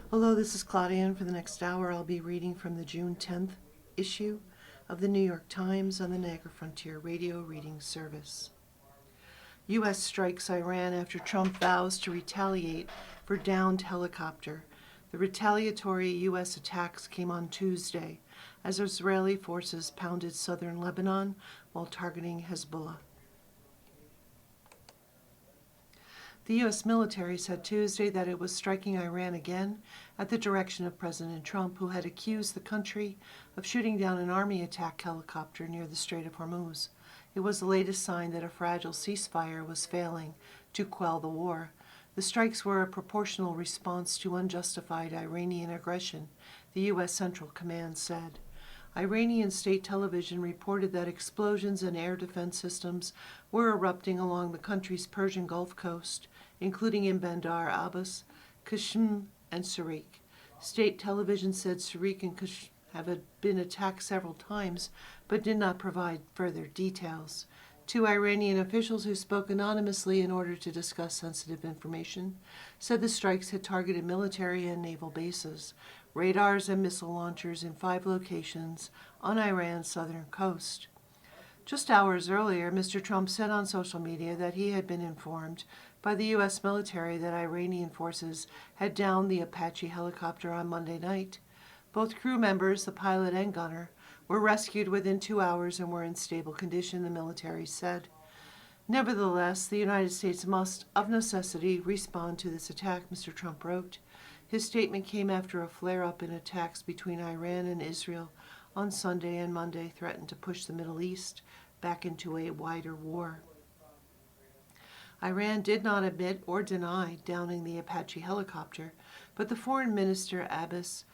Hello, this is Claudia, and for the next hour I'll be reading from the June 10th issue of the New York Times on the Niagara Frontier Radio Reading Service. U.S. strikes Iran after Trump vows to retaliate for downed helicopter. The retaliatory U.S. attacks came on Tuesday as Israeli forces pounded southern Lebanon while targeting Hezbollah. The U.S. military said Tuesday that it was striking Iran again at the direction of President Trump, who had accused the country of shooting down an army attack helicopter near the Strait of Hormuz. It was the latest sign that a fragile ceasefire was failing to quell the war. The strikes were a proportional response to unjustified Iranian aggression, the U.S. Central Command said. Iranian state television reported that explosions and air defense systems were erupting along the country's Persian Gulf coast, including in Bandar Abbas, Qashm, and Sarik. State television said Sarik and Qashm have been attacked several times, but did not provide further details. Two Iranian officials who spoke anonymously in order to discuss sensitive information said the strikes had targeted military and naval bases, radars and missile launchers in 5 locations on Iran's southern coast. Just hours earlier, Mr. Trump said on social media that he had been informed by the U.S. military that Iranian forces had downed the Apache helicopter on Monday night. Both crew members, the pilot and gunner, were rescued within 2 hours and were in stable condition, the military said. Nevertheless, the United States must, of necessity, respond to this attack, Mr. Trump wrote. His statement came after a flare-up in attacks between Iran and Israel on Sunday and Monday threatened to push the Middle East back into a wider war. Iran did not admit or deny downing the Apache helicopter, but the foreign minister Abbas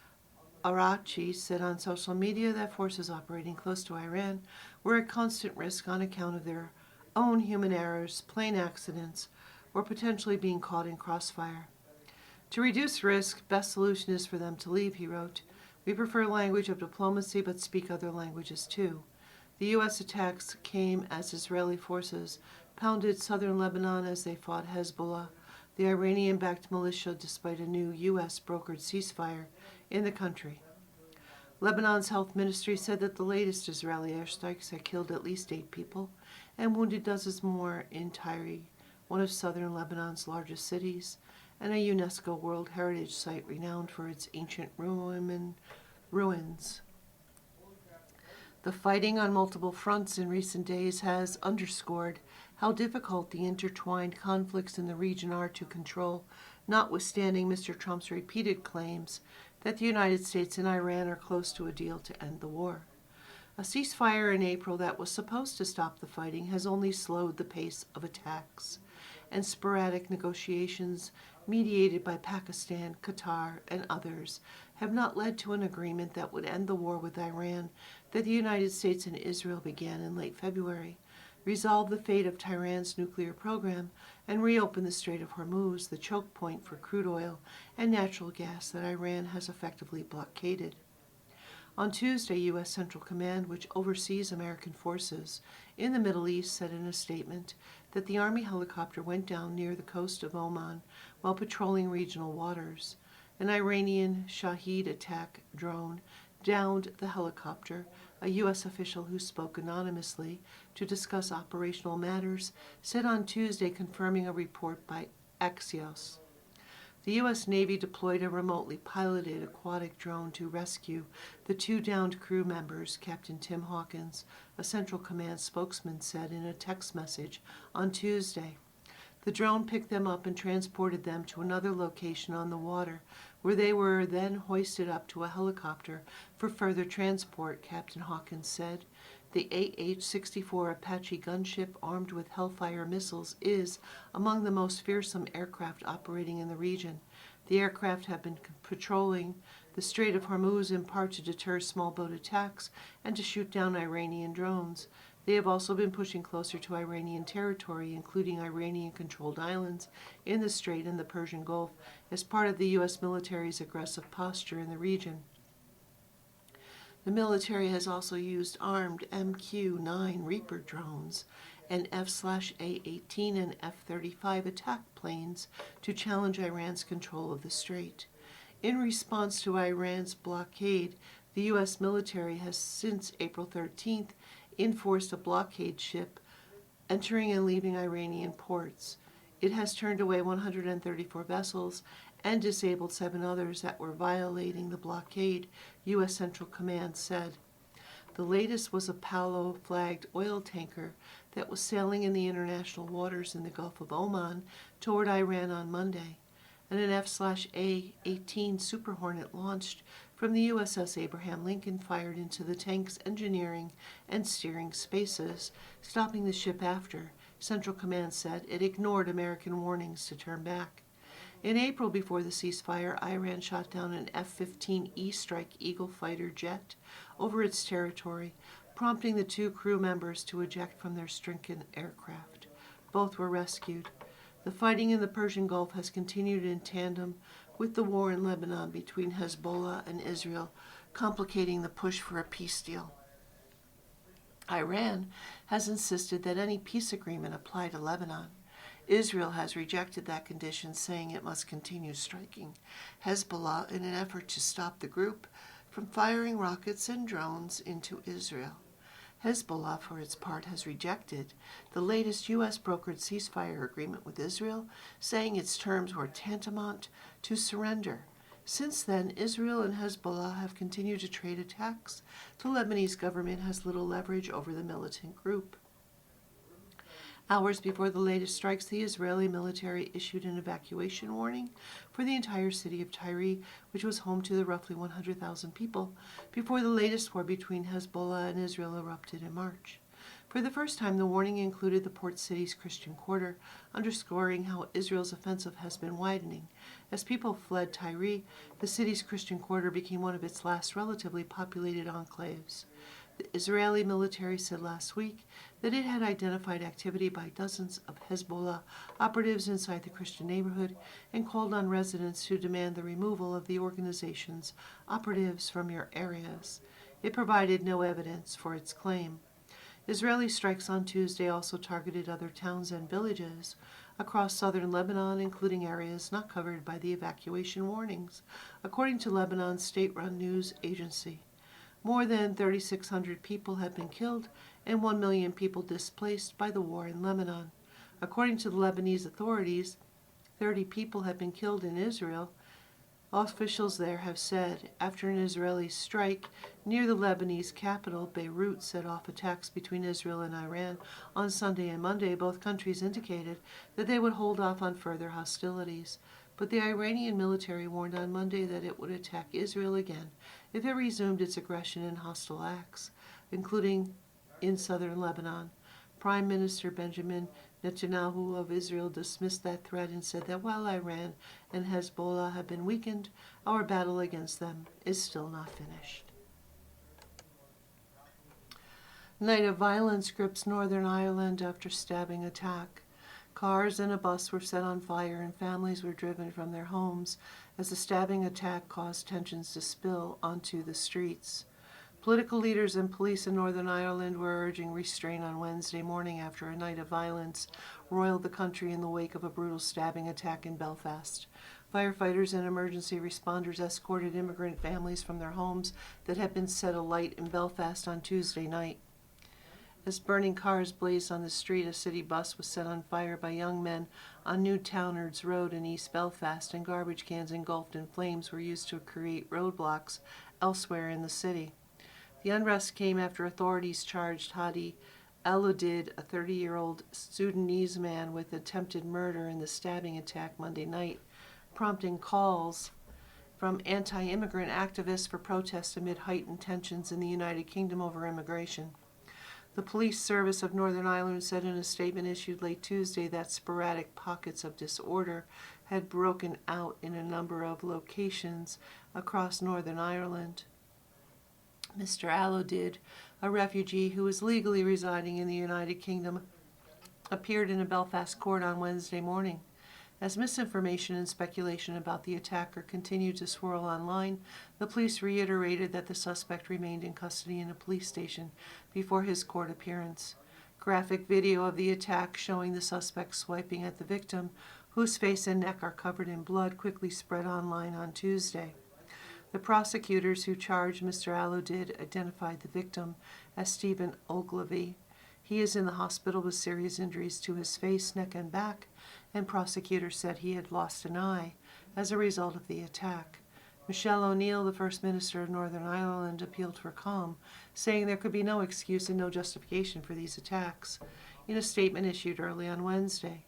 Araghchi said on social media that forces operating close to Iran were at constant risk on account of their own human errors, plane accidents, or potentially being caught in crossfire. To reduce risk, best solution is for them to leave, he wrote. We prefer language of diplomacy but speak other languages too. The U.S. attacks came as Israeli forces pounded southern Lebanon as they fought Hezbollah, the Iranian-backed militia, despite a new U.S.-brokered ceasefire in the country. Lebanon's health ministry said that the latest Israeli airstrikes had killed at least 8 people and wounded dozens more in Tyre, one of southern Lebanon's largest cities, and a UNESCO World Heritage Site renowned for its ancient Roman ruins. The fighting on multiple fronts in recent days has underscored how difficult the intertwined conflicts in the region are to control, notwithstanding Mr. Trump's repeated claims that the United States and Iran are close to a deal to end the war. A ceasefire in April that was supposed to stop the fighting has only slowed the pace of attacks, and sporadic negotiations mediated by Pakistan, Qatar, and others have not led to an agreement that would end the war with Iran that the United States and Israel began in late February, resolve the fate of Tehran's nuclear program, and reopen the Strait of Hormuz, the choke point for crude oil and natural gas that Iran has effectively blockaded. On Tuesday, U.S. Central Command, which oversees American forces in the Middle East, said in a statement that the Army helicopter went down near the coast of Oman while patrolling regional waters. An Iranian Shahed attack drone downed the helicopter, a U.S. official who spoke anonymously to discuss operational matters said on Tuesday, confirming a report by Axios. The U.S. Navy deployed a remotely piloted aquatic drone to rescue the 2 downed crew members, Captain Tim Hawkins, a Central Command spokesman, said in a text message on Tuesday. The drone picked them up and transported them to another location on the water, where they were then hoisted up to a helicopter for further transport, Captain Hawkins said. The AH-64 Apache gunship armed with Hellfire missiles is among the most fearsome aircraft operating in the region. The aircraft have been patrolling the Strait of Hormuz in part to deter small boat attacks and to shoot down Iranian drones. They have also been pushing closer to Iranian territory, including Iranian-controlled islands in the Strait and the Persian Gulf, as part of the U.S. military's aggressive posture in the region. The military has also used armed MQ-9 Reaper drones and F/A-18 and F-35 attack planes to challenge Iran's control of the strait. In response to Iran's blockade, the U.S. military has since April 13th enforced a blockade ship entering and leaving Iranian ports. It has turned away 134 vessels and disabled 7 others that were violating the blockade, U.S. Central Command said. The latest was a Palo-flagged oil tanker that was sailing in the international waters in the Gulf of Oman toward Iran on Monday, and an F/A-18 Super Hornet launched from the USS Abraham Lincoln fired into the tank's engineering and steering spaces, stopping the ship after. Central Command said it ignored American warnings to turn back. In April, before the ceasefire, Iran shot down an F-15E Strike Eagle fighter jet over its territory, prompting the 2 crew members to eject from their stricken aircraft. Both were rescued. The fighting in the Persian Gulf has continued in tandem with the war in Lebanon between Hezbollah and Israel, complicating the push for a peace deal. Iran has insisted that any peace agreement apply to Lebanon. Israel has rejected that condition, saying it must continue striking Hezbollah in an effort to stop the group from firing rockets and drones into Israel. Hezbollah, for its part, has rejected the latest U.S.-brokered ceasefire agreement with Israel, saying its terms were tantamount to surrender. Since then, Israel and Hezbollah have continued to trade attacks. The Lebanese government has little leverage over the militant group. Hours before the latest strikes, the Israeli military issued an evacuation warning for the entire city of Tyre, which was home to the roughly 100,000 people, before the latest war between Hezbollah and Israel erupted in March. For the first time, the warning included the port city's Christian quarter, underscoring how Israel's offensive has been widening. As people fled Tyre, the city's Christian quarter became one of its last relatively populated enclaves. The Israeli military said last week that it had identified activity by dozens of Hezbollah operatives inside the Christian neighborhood and called on residents to demand the removal of the organization's operatives from your areas. It provided no evidence for its claim. Israeli strikes on Tuesday also targeted other towns and villages across southern Lebanon, including areas not covered by the evacuation warnings, according to Lebanon's state-run news agency. More than 3,600 people have been killed and 1 million people displaced by the war in Lebanon. According to the Lebanese authorities, 30 people have been killed in Israel. Officials there have said after an Israeli strike near the Lebanese capital, Beirut, set off attacks between Israel and Iran on Sunday and Monday. Both countries indicated that they would hold off on further hostilities. But the Iranian military warned on Monday that it would attack Israel again if it resumed its aggression and hostile acts, including in southern Lebanon. Prime Minister Benjamin Netanyahu of Israel dismissed that threat and said that while Iran and Hezbollah have been weakened, our battle against them is still not finished. Night of violence grips Northern Ireland after stabbing attack. Cars and a bus were set on fire and families were driven from their homes as the stabbing attack caused tensions to spill onto the streets. Political leaders and police in Northern Ireland were urging restraint on Wednesday morning after a night of violence roiled the country in the wake of a brutal stabbing attack in Belfast. Firefighters and emergency responders escorted immigrant families from their homes that had been set alight in Belfast on Tuesday night. As burning cars blazed on the street, a city bus was set on fire by young men on New Townards Road in East Belfast, and garbage cans engulfed in flames were used to create roadblocks elsewhere in the city. The unrest came after authorities charged Hadi Aludid, a 30-year-old Sudanese man, with attempted murder in the stabbing attack Monday night, prompting calls from anti-immigrant activists for protests amid heightened tensions in the United Kingdom over immigration. The Police Service of Northern Ireland said in a statement issued late Tuesday that sporadic pockets of disorder had broken out in a number of locations across Northern Ireland. Mr. Aludid, a refugee who is legally residing in the United Kingdom, appeared in a Belfast court on Wednesday morning. As misinformation and speculation about the attacker continued to swirl online, the police reiterated that the suspect remained in custody in a police station before his court appearance. Graphic video of the attack showing the suspect swiping at the victim, whose face and neck are covered in blood, quickly spread online on Tuesday. The prosecutors who charged Mr. Aludid identified the victim as Stephen Ogilvy. He is in the hospital with serious injuries to his face, neck, and back, and prosecutors said he had lost an eye as a result of the attack. Michelle O'Neill, the First Minister of Northern Ireland, appealed for calm, saying there could be no excuse and no justification for these attacks. In a statement issued early on Wednesday,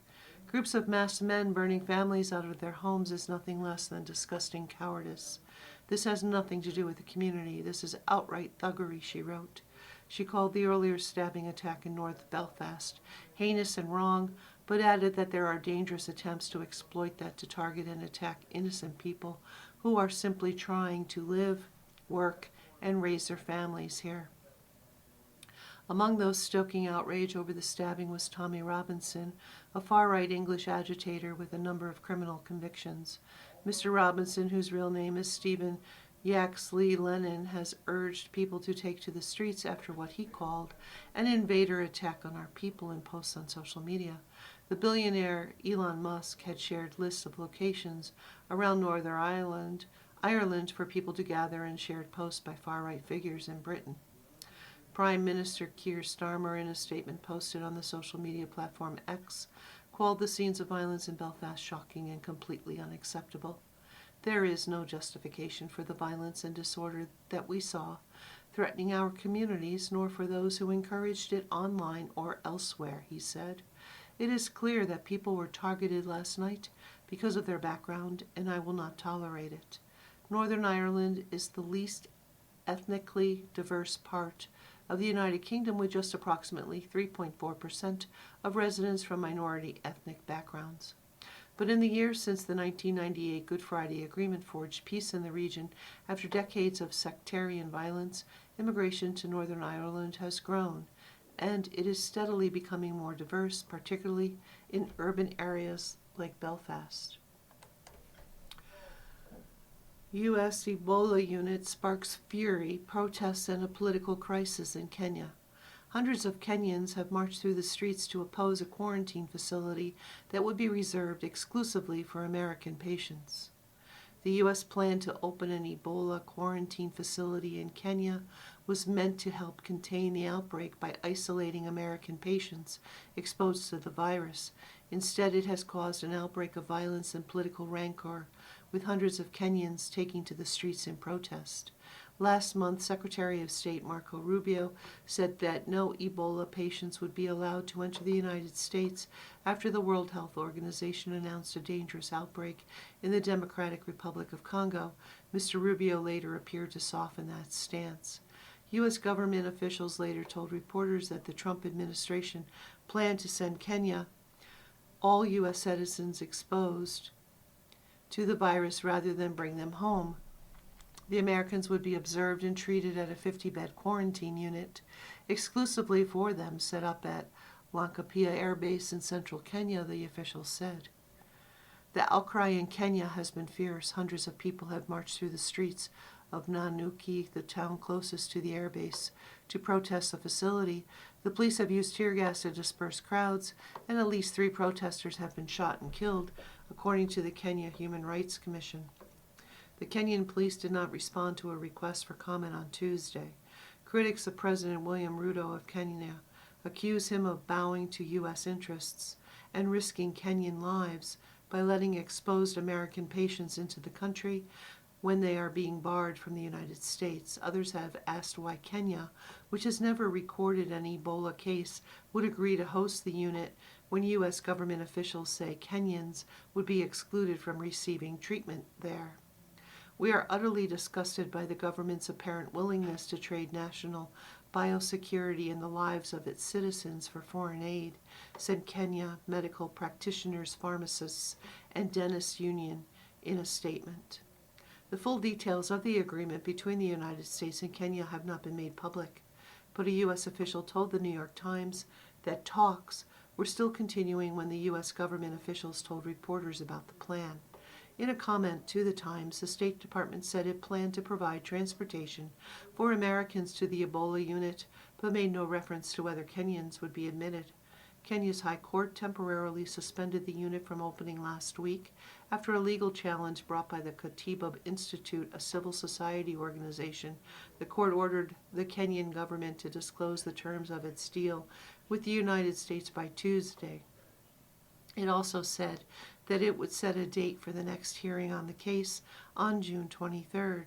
groups of masked men burning families out of their homes is nothing less than disgusting cowardice. This has nothing to do with the community. This is outright thuggery, she wrote. She called the earlier stabbing attack in North Belfast heinous and wrong, but added that there are dangerous attempts to exploit that to target and attack innocent people who are simply trying to live, work, and raise their families here. Among those stoking outrage over the stabbing was Tommy Robinson, a far-right English agitator with a number of criminal convictions. Mr. Robinson, whose real name is Stephen Yaxley Lennon, has urged people to take to the streets after what he called an invader attack on our people in posts on social media. The billionaire Elon Musk had shared lists of locations around Northern Ireland for people to gather and shared posts by far-right figures in Britain. Prime Minister Keir Starmer, in a statement posted on the social media platform X, called the scenes of violence in Belfast shocking and completely unacceptable. There is no justification for the violence and disorder that we saw, threatening our communities, nor for those who encouraged it online or elsewhere, he said. It is clear that people were targeted last night because of their background, and I will not tolerate it. Northern Ireland is the least ethnically diverse part of the United Kingdom, with just approximately 3.4% of residents from minority ethnic backgrounds. But in the years since the 1998 Good Friday Agreement forged peace in the region, after decades of sectarian violence, immigration to Northern Ireland has grown, and it is steadily becoming more diverse, particularly in urban areas like Belfast. U.S. Ebola unit sparks fury, protests, and a political crisis in Kenya. Hundreds of Kenyans have marched through the streets to oppose a quarantine facility that would be reserved exclusively for American patients. The U.S. plan to open an Ebola quarantine facility in Kenya was meant to help contain the outbreak by isolating American patients exposed to the virus. Instead, it has caused an outbreak of violence and political rancor, with hundreds of Kenyans taking to the streets in protest. Last month, Secretary of State Marco Rubio said that no Ebola patients would be allowed to enter the United States after the World Health Organization announced a dangerous outbreak in the Democratic Republic of Congo. Mr. Rubio later appeared to soften that stance. U.S. government officials later told reporters that the Trump administration planned to send Kenya all U.S. citizens exposed to the virus rather than bring them home. The Americans would be observed and treated at a 50-bed quarantine unit exclusively for them, set up at Laikipia Air Base in central Kenya, the officials said. The outcry in Kenya has been fierce. Hundreds of people have marched through the streets of Nanyuki, the town closest to the airbase, to protest the facility. The police have used tear gas to disperse crowds, and at least 3 protesters have been shot and killed, according to the Kenya Human Rights Commission. The Kenyan police did not respond to a request for comment on Tuesday. Critics of President William Ruto of Kenya accuse him of bowing to U.S. interests and risking Kenyan lives by letting exposed American patients into the country when they are being barred from the United States. Others have asked why Kenya, which has never recorded an Ebola case, would agree to host the unit when U.S. government officials say Kenyans would be excluded from receiving treatment there. We are utterly disgusted by the government's apparent willingness to trade national biosecurity and the lives of its citizens for foreign aid, said Kenya Medical Practitioners, Pharmacists, and Dentists Union in a statement. The full details of the agreement between the United States and Kenya have not been made public, but a U.S. official told the New York Times that talks were still continuing when the U.S. government officials told reporters about the plan. In a comment to the Times, the State Department said it planned to provide transportation for Americans to the Ebola unit, but made no reference to whether Kenyans would be admitted. Kenya's High Court temporarily suspended the unit from opening last week after a legal challenge brought by the Katiba Institute, a civil society organization. The court ordered the Kenyan government to disclose the terms of its deal with the United States by Tuesday. It also said that it would set a date for the next hearing on the case on June 23rd.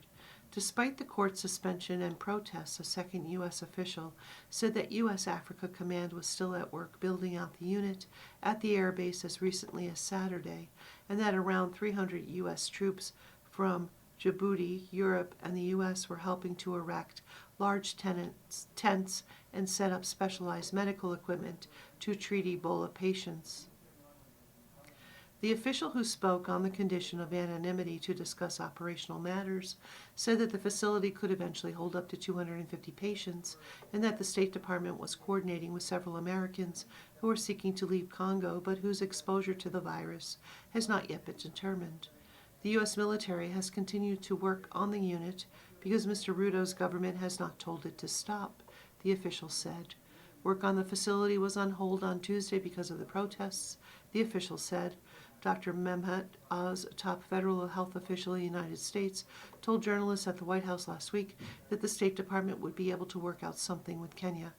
Despite the court's suspension and protests, a second U.S. official said that U.S. Africa Command was still at work building out the unit at the air base as recently as Saturday, and that around 300 U.S. troops from Djibouti, Europe, and the U.S. were helping to erect large tents and set up specialized medical equipment to treat Ebola patients. The official who spoke on the condition of anonymity to discuss operational matters said that the facility could eventually hold up to 250 patients and that the State Department was coordinating with several Americans who are seeking to leave Congo but whose exposure to the virus has not yet been determined. The U.S. military has continued to work on the unit because Mr. Ruto's government has not told it to stop, the official said. Work on the facility was on hold on Tuesday because of the protests, the official said. Dr. Mehmet Oz, a top federal health official in the United States, told journalists at the White House last week that the State Department would be able to work out something with Kenya.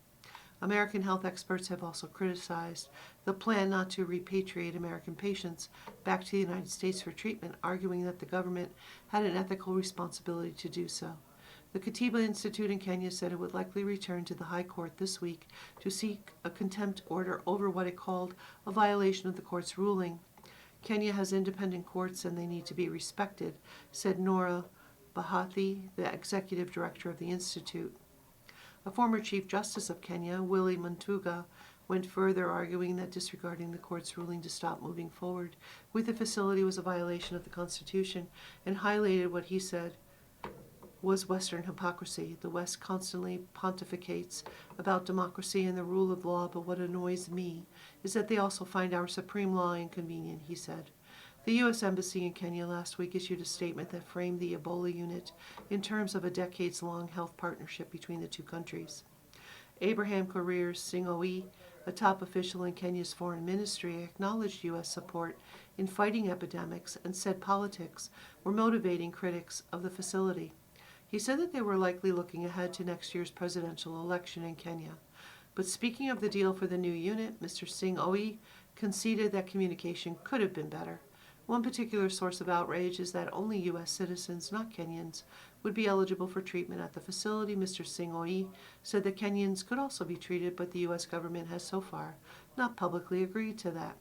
American health experts have also criticized the plan not to repatriate American patients back to the United States for treatment, arguing that the government had an ethical responsibility to do so. The Katiba Institute in Kenya said it would likely return to the High Court this week to seek a contempt order over what it called a violation of the court's ruling. Kenya has independent courts and they need to be respected, said Nora Bahathi, the executive director of the institute. A former Chief Justice of Kenya, Willy Mutunga, went further, arguing that disregarding the court's ruling to stop moving forward with the facility was a violation of the Constitution, and highlighted what he said was Western hypocrisy. The West constantly pontificates about democracy and the rule of law, but what annoys me is that they also find our supreme law inconvenient, he said. The U.S. Embassy in Kenya last week issued a statement that framed the Ebola unit in terms of a decades-long health partnership between the two countries. Abraham Korir Sing'oei, a top official in Kenya's foreign ministry, acknowledged U.S. support in fighting epidemics and said politics were motivating critics of the facility. He said that they were likely looking ahead to next year's presidential election in Kenya. But speaking of the deal for the new unit, Mr. Sing'oei conceded that communication could have been better. One particular source of outrage is that only U.S. citizens, not Kenyans, would be eligible for treatment at the facility. Mr. Sing'oei said that Kenyans could also be treated, but the U.S. government has so far not publicly agreed to that.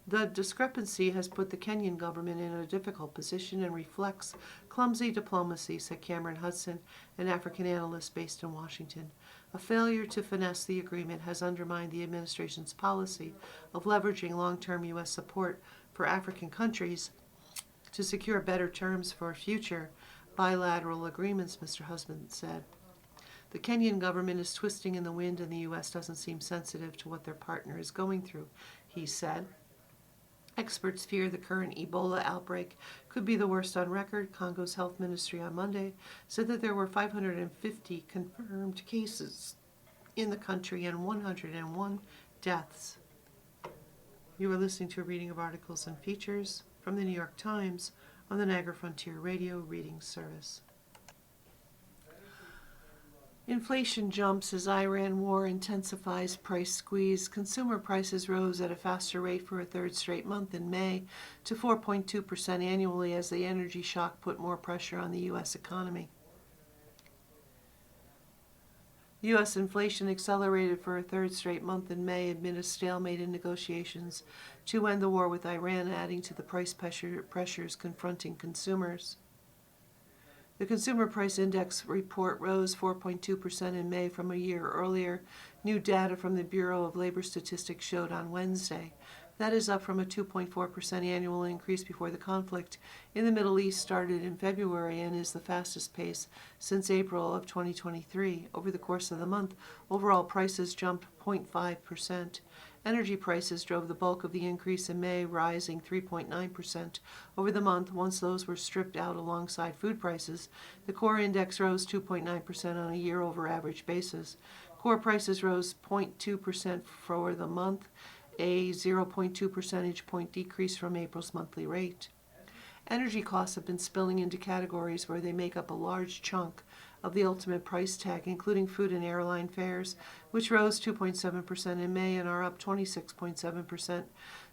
The discrepancy has put the Kenyan government in a difficult position and reflects clumsy diplomacy, said Cameron Hudson, an African analyst based in Washington. A failure to finesse the agreement has undermined the administration's policy of leveraging long-term U.S. support for African countries to secure better terms for future bilateral agreements, Mr. Husband said. The Kenyan government is twisting in the wind and the U.S. doesn't seem sensitive to what their partner is going through, he said. Experts fear the current Ebola outbreak could be the worst on record. Congo's health ministry on Monday said that there were 550 confirmed cases in the country and 101 deaths. You are listening to a reading of articles and features from the New York Times on the Niagara Frontier Radio Reading Service. Inflation jumps as Iran war intensifies price squeeze. Consumer prices rose at a faster rate for a third straight month in May to 4.2% annually as the energy shock put more pressure on the U.S. economy. U.S. inflation accelerated for a third straight month in May amid a stalemate in negotiations to end the war with Iran, adding to the price pressures confronting consumers. The Consumer Price Index report rose 4.2% in May from a year earlier. New data from the Bureau of Labor Statistics showed on Wednesday. That is up from a 2.4% annual increase before the conflict in the Middle East started in February and is the fastest pace since April of 2023. Over the course of the month, overall prices jumped 0.5%. Energy prices drove the bulk of the increase in May, rising 3.9% over the month. Once those were stripped out alongside food prices, the core index rose 2.9% on a year-over-average basis. Core prices rose 0.2% for the month, a 0.2 percentage point decrease from April's monthly rate. Energy costs have been spilling into categories where they make up a large chunk of the ultimate price tag, including food and airline fares, which rose 2.7% in May and are up 26.7%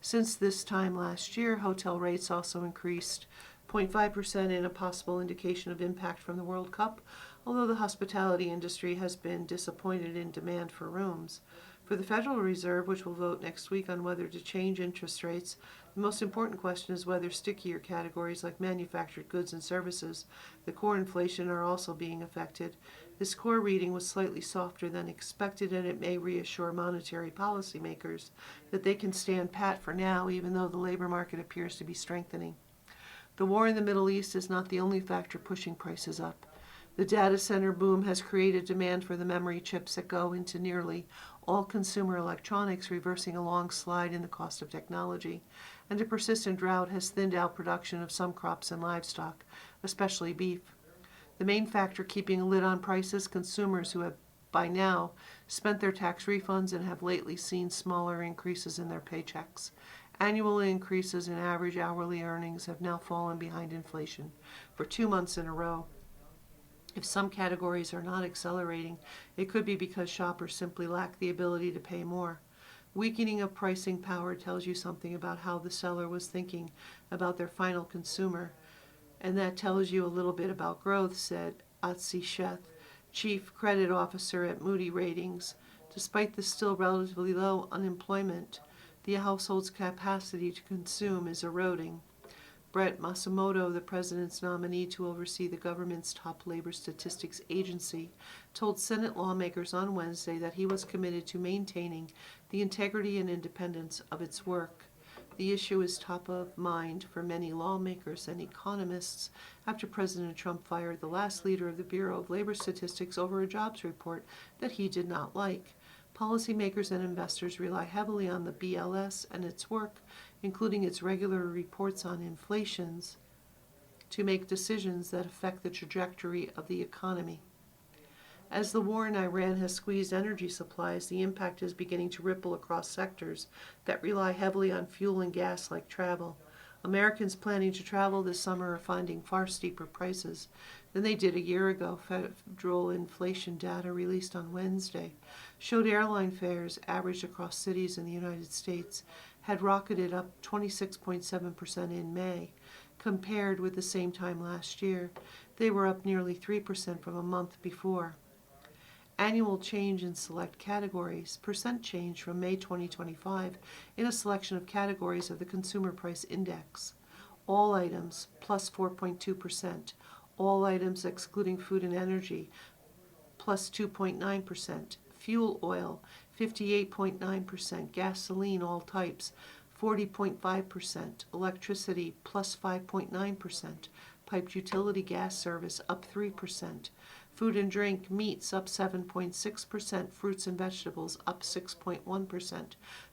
since this time last year. Hotel rates also increased 0.5% in a possible indication of impact from the World Cup, although the hospitality industry has been disappointed in demand for rooms. For the Federal Reserve, which will vote next week on whether to change interest rates, the most important question is whether stickier categories like manufactured goods and services, the core inflation, are also being affected. This core reading was slightly softer than expected, and it may reassure monetary policymakers that they can stand pat for now, even though the labor market appears to be strengthening. The war in the Middle East is not the only factor pushing prices up. The data center boom has created demand for the memory chips that go into nearly all consumer electronics, reversing a long slide in the cost of technology, and a persistent drought has thinned out production of some crops and livestock, especially beef. The main factor keeping a lid on prices: consumers who have by now spent their tax refunds and have lately seen smaller increases in their paychecks. Annual increases in average hourly earnings have now fallen behind inflation for 2 months in a row. If some categories are not accelerating, it could be because shoppers simply lack the ability to pay more. Weakening of pricing power tells you something about how the seller was thinking about their final consumer, and that tells you a little bit about growth, said Atsi Sheth, Chief Credit Officer at Moody Ratings. Despite the still relatively low unemployment, the household's capacity to consume is eroding. Brett Masumoto, the president's nominee to oversee the government's top labor statistics agency, told Senate lawmakers on Wednesday that he was committed to maintaining the integrity and independence of its work. The issue is top of mind for many lawmakers and economists after President Trump fired the last leader of the Bureau of Labor Statistics over a jobs report that he did not like. Policymakers and investors rely heavily on the BLS and its work, including its regular reports on inflations, to make decisions that affect the trajectory of the economy. As the war in Iran has squeezed energy supplies, the impact is beginning to ripple across sectors that rely heavily on fuel and gas, like travel. Americans planning to travel this summer are finding far steeper prices than they did a year ago. Federal inflation data released on Wednesday showed airline fares averaged across cities in the United States had rocketed up 26.7% in May, compared with the same time last year. They were up nearly 3% from a month before. Annual change in select categories, percent change from May 2025 in a selection of categories of the Consumer Price Index. All items plus 4.2%, all items excluding food and energy plus 2.9%, fuel oil 58.9%, gasoline all types 40.5%, electricity plus 5.9%, piped utility gas service up 3%, food and drink, meats up 7.6%, fruits and vegetables up 6.1%,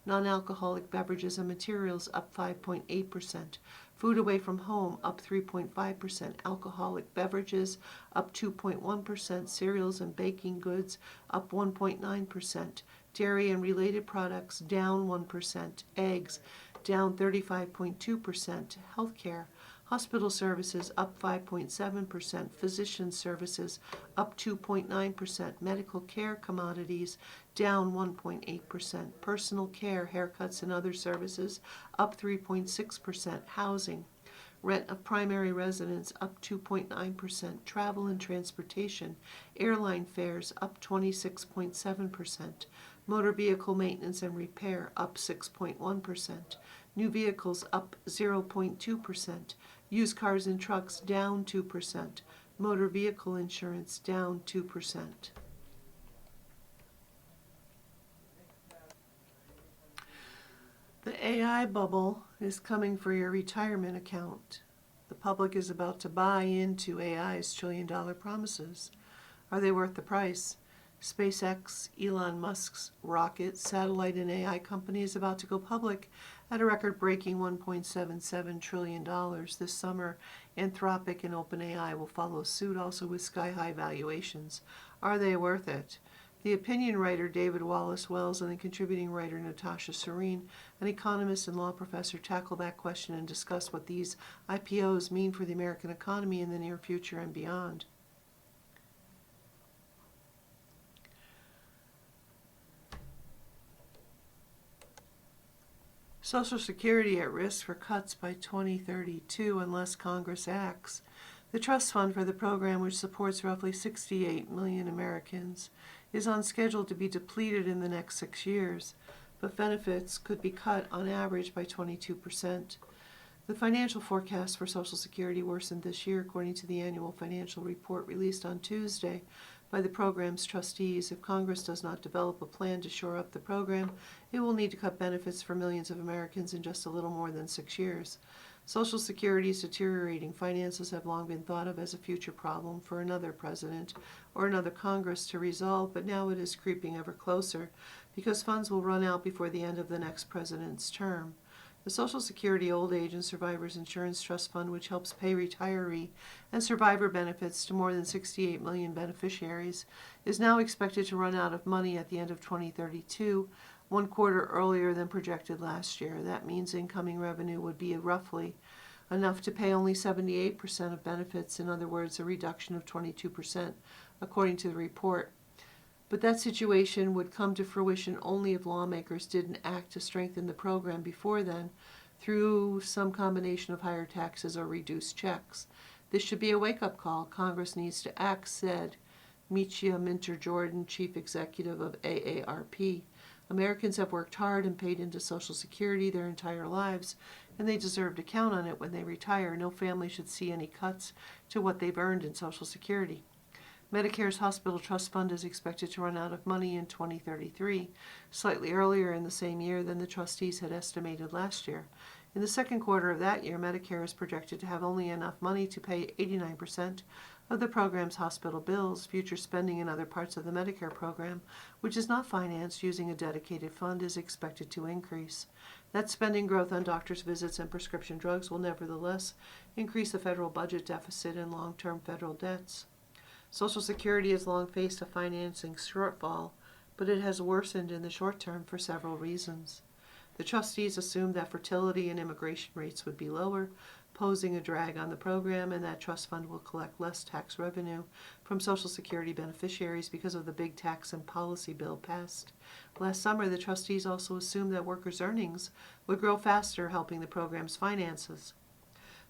non-alcoholic beverages and materials up 5.8%, food away from home up 3.5%, alcoholic beverages up 2.1%, cereals and baking goods up 1.9%, dairy and related products down 1%, eggs down 35.2%, healthcare, hospital services up 5.7%, physician services up 2.9%, medical care commodities down 1.8%, personal care, haircuts and other services up 3.6%, housing, rent of primary residence up 2.9%, travel and transportation, airline fares up 26.7%, motor vehicle maintenance and repair up 6.1%, new vehicles up 0.2%, used cars and trucks down 2%, motor vehicle insurance down 2%. The AI bubble is coming for your retirement account. The public is about to buy into AI's trillion-dollar promises. Are they worth the price? SpaceX, Elon Musk's rocket, satellite, and AI company is about to go public at a record-breaking $1.77 trillion this summer. Anthropic and OpenAI will follow suit, also with sky-high valuations. Are they worth it? The opinion writer David Wallace Wells and the contributing writer Natasha Serene, an economist and law professor, tackle that question and discuss what these IPOs mean for the American economy in the near future and beyond. Social Security at risk for cuts by 2032 unless Congress acts. The trust fund for the program, which supports roughly 68 million Americans, is on schedule to be depleted in the next 6 years, but benefits could be cut on average by 22%. The financial forecast for Social Security worsened this year, according to the annual financial report released on Tuesday by the program's trustees. If Congress does not develop a plan to shore up the program, it will need to cut benefits for millions of Americans in just a little more than 6 years. Social Security's deteriorating finances have long been thought of as a future problem for another president or another Congress to resolve, but now it is creeping ever closer because funds will run out before the end of the next president's term. The Social Security Old Age and Survivors Insurance Trust Fund, which helps pay retiree and survivor benefits to more than 68 million beneficiaries, is now expected to run out of money at the end of 2032, 1 quarter earlier than projected last year. That means incoming revenue would be roughly enough to pay only 78% of benefits, in other words, a reduction of 22%, according to the report. But that situation would come to fruition only if lawmakers didn't act to strengthen the program before then through some combination of higher taxes or reduced checks. This should be a wake-up call. Congress needs to act, said Michia Minter-Jordan, chief executive of AARP. Americans have worked hard and paid into Social Security their entire lives, and they deserve to count on it when they retire. No family should see any cuts to what they've earned in Social Security. Medicare's Hospital Trust Fund is expected to run out of money in 2033, slightly earlier in the same year than the trustees had estimated last year. In the second quarter of that year, Medicare is projected to have only enough money to pay 89% of the program's hospital bills. Future spending in other parts of the Medicare program, which is not financed using a dedicated fund, is expected to increase. That spending growth on doctors' visits and prescription drugs will nevertheless increase the federal budget deficit and long-term federal debts. Social Security has long faced a financing shortfall, but it has worsened in the short term for several reasons. The trustees assumed that fertility and immigration rates would be lower, posing a drag on the program, and that trust fund will collect less tax revenue from Social Security beneficiaries because of the big tax and policy bill passed last summer. The trustees also assumed that workers' earnings would grow faster, helping the program's finances.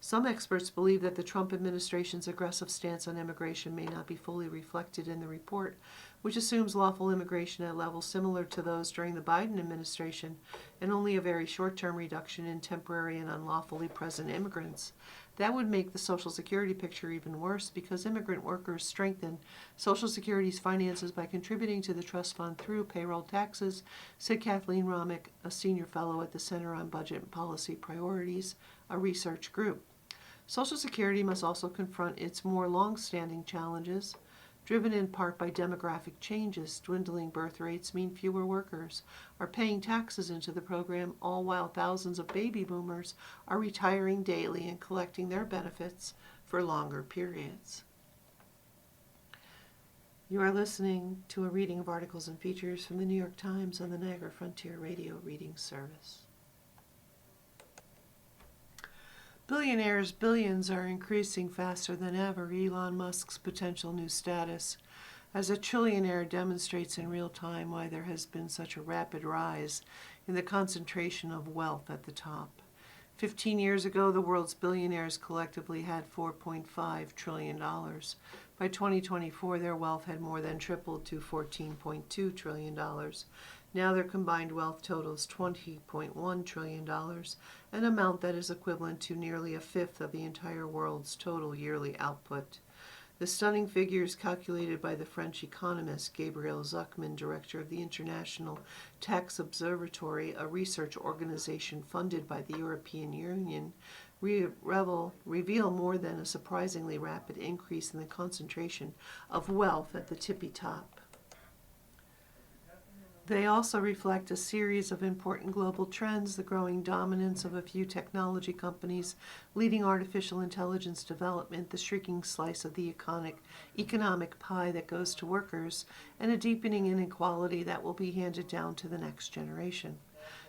Some experts believe that the Trump administration's aggressive stance on immigration may not be fully reflected in the report, which assumes lawful immigration at levels similar to those during the Biden administration and only a very short-term reduction in temporary and unlawfully present immigrants. That would make the Social Security picture even worse because immigrant workers strengthen Social Security's finances by contributing to the trust fund through payroll taxes, said Kathleen Romick, a senior fellow at the Center on Budget and Policy Priorities, a research group. Social Security must also confront its more long-standing challenges, driven in part by demographic changes. Dwindling birth rates mean fewer workers are paying taxes into the program, all while thousands of baby boomers are retiring daily and collecting their benefits for longer periods. You are listening to a reading of articles and features from the New York Times on the Niagara Frontier Radio Reading Service. Billionaires' billions are increasing faster than ever. Elon Musk's potential new status as a trillionaire demonstrates in real time why there has been such a rapid rise in the concentration of wealth at the top. 15 years ago, the world's billionaires collectively had $4.5 trillion. By 2024, their wealth had more than tripled to $14.2 trillion. Now their combined wealth totals $20.1 trillion, an amount that is equivalent to nearly a fifth of the entire world's total yearly output. The stunning figures calculated by the French economist Gabriel Zucman, director of the International Tax Observatory, a research organization funded by the European Union, reveal more than a surprisingly rapid increase in the concentration of wealth at the tippy top. They also reflect a series of important global trends: the growing dominance of a few technology companies, leading artificial intelligence development, the shrinking slice of the economic pie that goes to workers, and a deepening inequality that will be handed down to the next generation.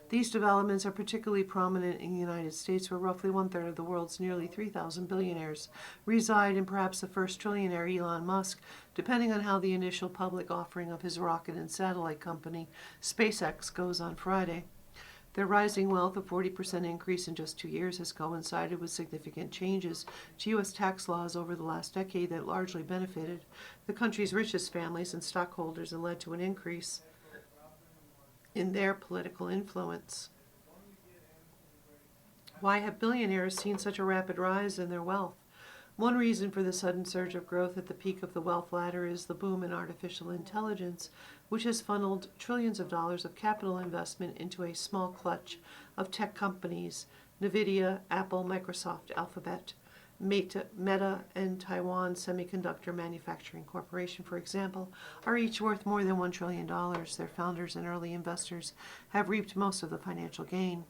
These developments are particularly prominent in the United States, where roughly one-third of the world's nearly 3,000 billionaires reside, and perhaps the first trillionaire, Elon Musk, depending on how the initial public offering of his rocket and satellite company, SpaceX, goes on Friday. Their rising wealth, a 40% increase in just 2 years, has coincided with significant changes to U.S. tax laws over the last decade that largely benefited the country's richest families and stockholders and led to an increase in their political influence. Why have billionaires seen such a rapid rise in their wealth? One reason for the sudden surge of growth at the peak of the wealth ladder is the boom in artificial intelligence, which has funneled trillions of dollars of capital investment into a small clutch of tech companies: NVIDIA, Apple, Microsoft, Alphabet, Meta, and Taiwan Semiconductor Manufacturing Corporation, for example, are each worth more than $1 trillion. Their founders and early investors have reaped most of the financial gain.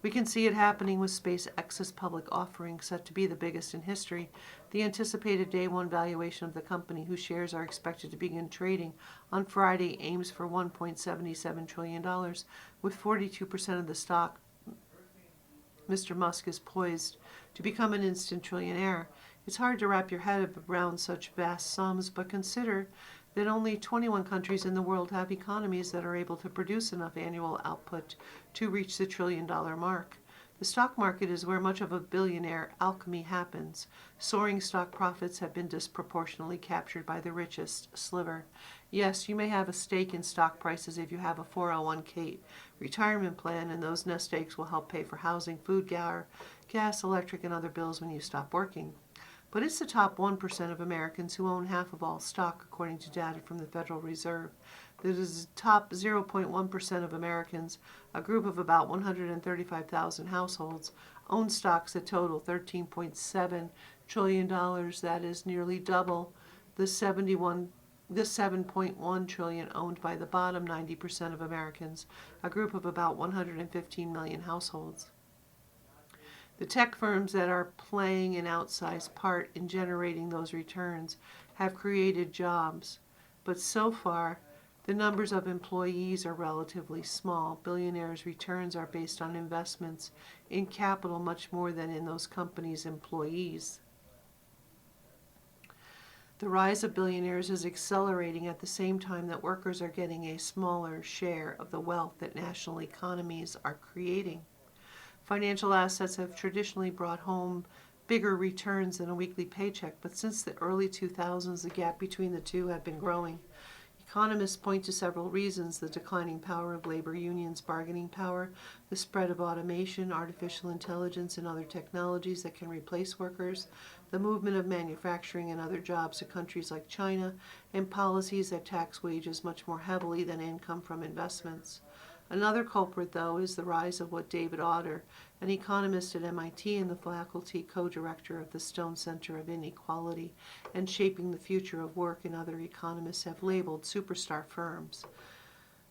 We can see it happening with SpaceX's public offering, set to be the biggest in history. The anticipated day one valuation of the company, whose shares are expected to begin trading on Friday, aims for $1.77 trillion, with 42% of the stock. Mr. Musk is poised to become an instant trillionaire. It's hard to wrap your head around such vast sums, but consider that only 21 countries in the world have economies that are able to produce enough annual output to reach the $1 trillion mark. The stock market is where much of a billionaire alchemy happens. Soaring stock profits have been disproportionately captured by the richest sliver. Yes, you may have a stake in stock prices if you have a 401k retirement plan, and those nest eggs will help pay for housing, food, gas, electric, and other bills when you stop working. But it's the top 1% of Americans who own half of all stock, according to data from the Federal Reserve. That is the top 0.1% of Americans, a group of about 135,000 households, own stocks that total $13.7 trillion. That is nearly double the $7.1 trillion owned by the bottom 90% of Americans, a group of about 115 million households. The tech firms that are playing an outsized part in generating those returns have created jobs, but so far the numbers of employees are relatively small. Billionaires' returns are based on investments in capital much more than in those companies' employees. The rise of billionaires is accelerating at the same time that workers are getting a smaller share of the wealth that national economies are creating. Financial assets have traditionally brought home bigger returns than a weekly paycheck, but since the early 2000s, the gap between the two have been growing. Economists point to several reasons: the declining power of labor unions' bargaining power, the spread of automation, artificial intelligence, and other technologies that can replace workers, the movement of manufacturing and other jobs to countries like China, and policies that tax wages much more heavily than income from investments. Another culprit, though, is the rise of what David Autor, an economist at MIT and the faculty co-director of the Stone Center of Inequality and Shaping the Future of Work, and other economists have labeled superstar firms.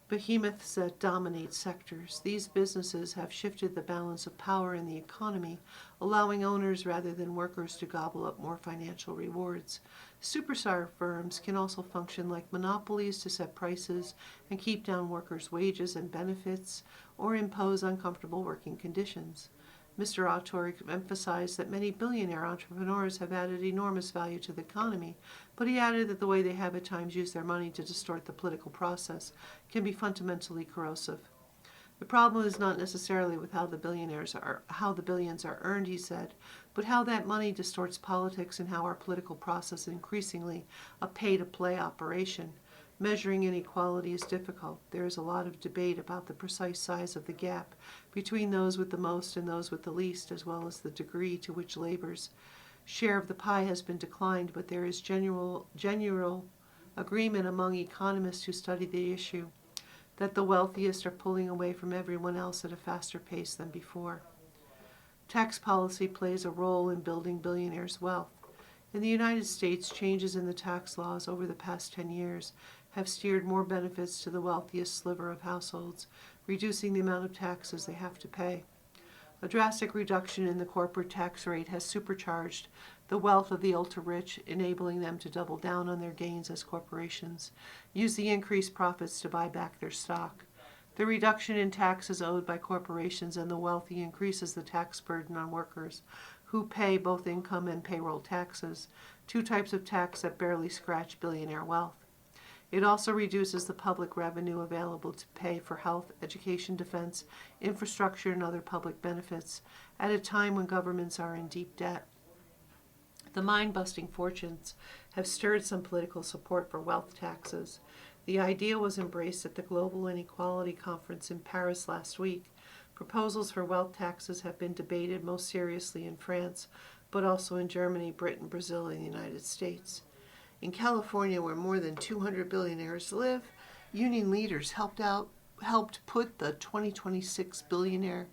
Behemoths that dominate sectors. These businesses have shifted the balance of power in the economy, allowing owners rather than workers to gobble up more financial rewards. Superstar firms can also function like monopolies to set prices and keep down workers' wages and benefits, or impose uncomfortable working conditions. Mr. Autor emphasized that many billionaire entrepreneurs have added enormous value to the economy, but he added that the way they have at times used their money to distort the political process can be fundamentally corrosive. The problem is not necessarily with how the billions are earned, he said, but how that money distorts politics and how our political process is increasingly a pay-to-play operation. Measuring inequality is difficult. There is a lot of debate about the precise size of the gap between those with the most and those with the least, as well as the degree to which labor's share of the pie has been declined, but there is general agreement among economists who study the issue that the wealthiest are pulling away from everyone else at a faster pace than before. Tax policy plays a role in building billionaires' wealth. In the United States, changes in the tax laws over the past 10 years have steered more benefits to the wealthiest sliver of households, reducing the amount of taxes they have to pay. A drastic reduction in the corporate tax rate has supercharged the wealth of the ultra-rich, enabling them to double down on their gains as corporations use the increased profits to buy back their stock. The reduction in taxes owed by corporations and the wealthy increases the tax burden on workers, who pay both income and payroll taxes, two types of tax that barely scratch billionaire wealth. It also reduces the public revenue available to pay for health, education, defense, infrastructure, and other public benefits at a time when governments are in deep debt. The mind-busting fortunes have stirred some political support for wealth taxes. The idea was embraced at the Global Inequality Conference in Paris last week. Proposals for wealth taxes have been debated most seriously in France, but also in Germany, Britain, Brazil, and the United States. In California, where more than 200 billionaires live, union leaders helped put the 2026 Billionaire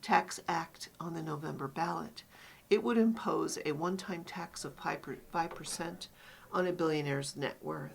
Tax Act on the November ballot. It would impose a one-time tax of 5% on a billionaire's net worth.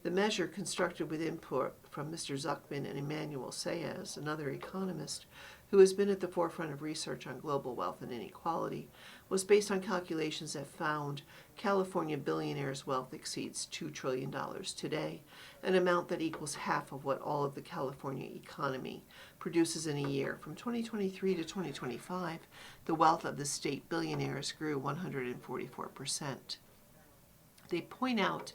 The measure, constructed with input from Mr. Zuckman and Emmanuel Saez, another economist who has been at the forefront of research on global wealth and inequality, was based on calculations that found California billionaires' wealth exceeds $2 trillion today, an amount that equals half of what all of the California economy produces in a year. From 2023 to 2025, the wealth of the state billionaires grew 144%. They point out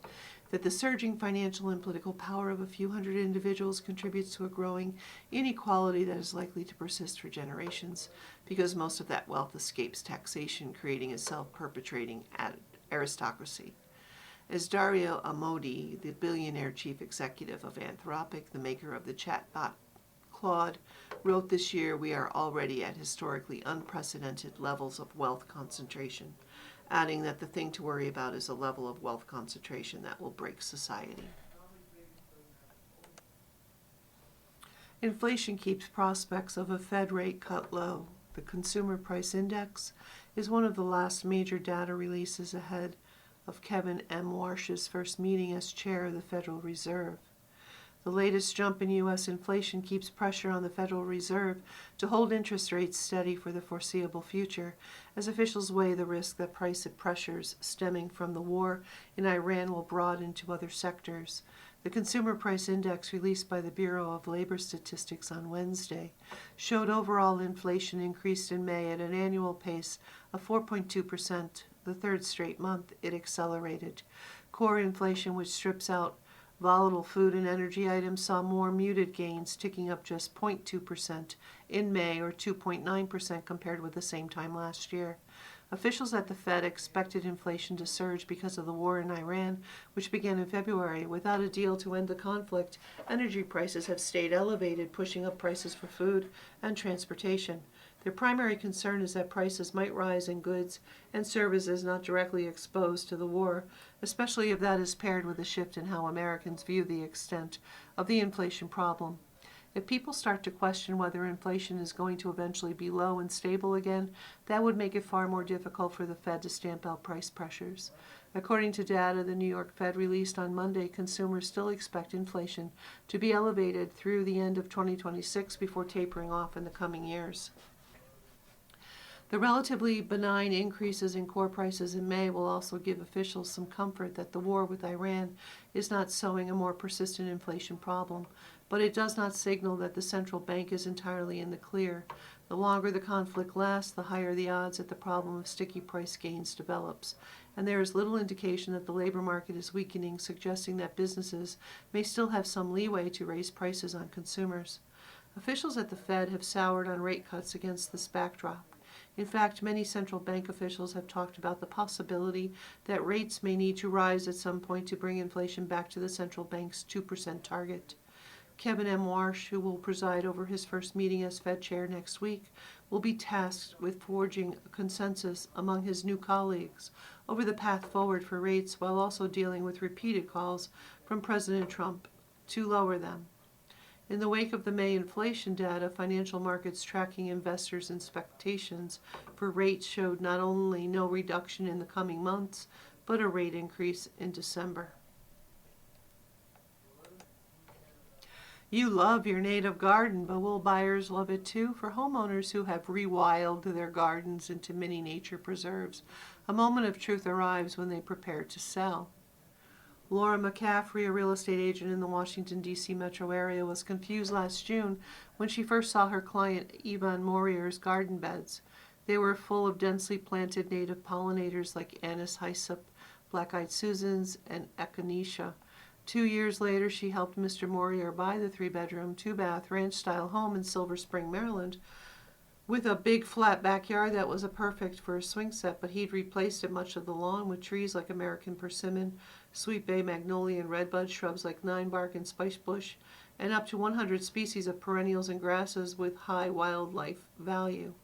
that the surging financial and political power of a few hundred individuals contributes to a growing inequality that is likely to persist for generations, because most of that wealth escapes taxation, creating a self-perpetuating aristocracy. As Dario Amodei, the billionaire chief executive of Anthropic, the maker of the chatbot Claude, wrote this year, we are already at historically unprecedented levels of wealth concentration, adding that the thing to worry about is a level of wealth concentration that will break society. Inflation keeps prospects of a Fed rate cut low. The Consumer Price Index is one of the last major data releases ahead of Kevin M. Warsh's first meeting as chair of the Federal Reserve. The latest jump in U.S. inflation keeps pressure on the Federal Reserve to hold interest rates steady for the foreseeable future, as officials weigh the risk that price pressures stemming from the war in Iran will broaden to other sectors. The Consumer Price Index, released by the Bureau of Labor Statistics on Wednesday, showed overall inflation increased in May at an annual pace of 4.2%. The third straight month it accelerated. Core inflation, which strips out volatile food and energy items, saw more muted gains, ticking up just 0.2% in May, or 2.9% compared with the same time last year. Officials at the Fed expected inflation to surge because of the war in Iran, which began in February. Without a deal to end the conflict, energy prices have stayed elevated, pushing up prices for food and transportation. Their primary concern is that prices might rise in goods and services not directly exposed to the war, especially if that is paired with a shift in how Americans view the extent of the inflation problem. If people start to question whether inflation is going to eventually be low and stable again, that would make it far more difficult for the Fed to stamp out price pressures. According to data the New York Fed released on Monday, consumers still expect inflation to be elevated through the end of 2026 before tapering off in the coming years. The relatively benign increases in core prices in May will also give officials some comfort that the war with Iran is not sowing a more persistent inflation problem, but it does not signal that the central bank is entirely in the clear. The longer the conflict lasts, the higher the odds that the problem of sticky price gains develops, and there is little indication that the labor market is weakening, suggesting that businesses may still have some leeway to raise prices on consumers. Officials at the Fed have soured on rate cuts against this backdrop. In fact, many central bank officials have talked about the possibility that rates may need to rise at some point to bring inflation back to the central bank's 2% target. Kevin M. Warsh, who will preside over his first meeting as Fed chair next week, will be tasked with forging a consensus among his new colleagues over the path forward for rates, while also dealing with repeated calls from President Trump to lower them. In the wake of the May inflation data, financial markets tracking investors' expectations for rates showed not only no reduction in the coming months, but a rate increase in December. You love your native garden, but will buyers love it too? For homeowners who have rewilded their gardens into mini nature preserves, a moment of truth arrives when they prepare to sell. Laura McCaffrey, a real estate agent in the Washington, D.C. metro area, was confused last June when she first saw her client Yvonne Morier's garden beds. They were full of densely planted native pollinators like anise hyssop, black-eyed Susans, and echinacea. 2 years later, she helped Mr. Morier buy the 3-bedroom, 2-bath, ranch-style home in Silver Spring, Maryland, with a big flat backyard that was perfect for a swing set, but he'd replaced much of the lawn with trees like American persimmon, sweet bay magnolia and redbud, shrubs like ninebark and spicebush, and up to 100 species of perennials and grasses with high wildlife value.